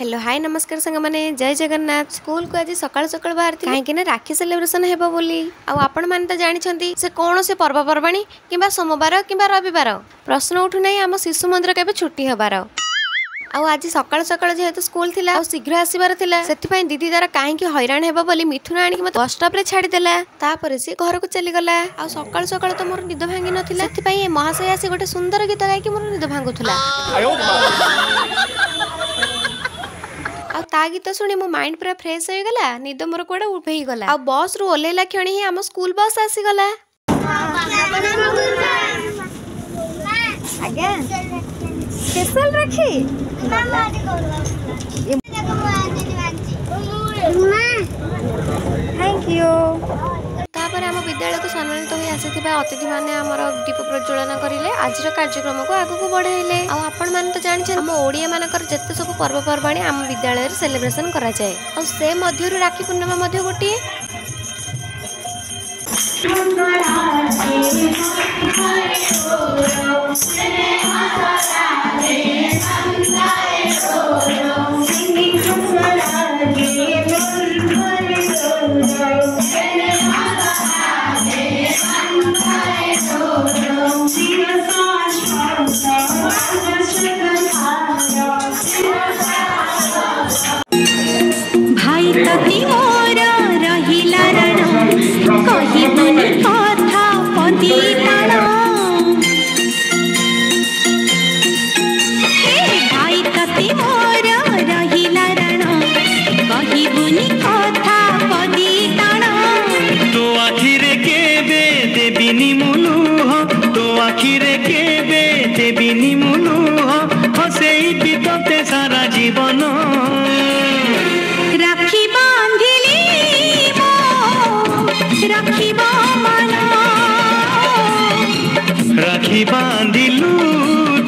Hello hi नमस्कार संग माने जय जगन्नाथ। स्कूल को आज सकाळ सकाळ बाहर कहीं ना राखी सेलिब्रेशन हेबो बोली आपण माने तो जानिछंती से कौन से पर्वपर्वाणी किंबा सोमवार किंबा रविवार प्रश्न उठु नहीं आम शिशु मंदिर केबे छुट्टी हबार आज सकाळ सकाळ जेहेतु स्कूल थिला आ शीघ्र आसीबार थिला सेति दीदी तार कहीं हैरान हेबो बोली मिथुन आनिक मते बस स्टॉप रे छाड़ी देला तापर से घर को चली गला आ सकाळ सकाळ तो मोर निद भांगी नथिला सेति महाशय आसी गोटे सुंदर गीत गाई कि मोर निद भांगुथुला ता गीत शुणी मो माइंड पूरा फ्रेश हो गला निद मोर कोडा उभेई गला आ बस रु ओलेला क्षणी ही हम स्कूल बस आसी गला आज्ञा स्पेशल रखी थैंक यू तापर आम विद्यालय को सम्मानित हो आसीथिबा अतिथि माने हमर दीप प्रज्वलन करिले आज कार्यक्रम को आगु को बढ़ाइले आपण माने तो जानि हम ओडिया मानकर जत्ते सब पर्वपर्वाणी आम विद्यालय रे सेलिब्रेशन करा जाए और से मध्यरु राखी पूर्णिमा मध्य गोटी भाई कभी मोर रहिला रण कही बनी कथा पति ताण भाई कभी मोर रहिला रण कही बनी कथा पति ताण तो आखिरे केबे देबिनी मुनुह तो आखिरे केबे देबिनी मुनुह हसेई बितते सारा जीवन राखी बांधिली राखी मन राखी बांधिलु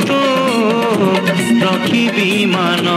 तो रखिबी मान।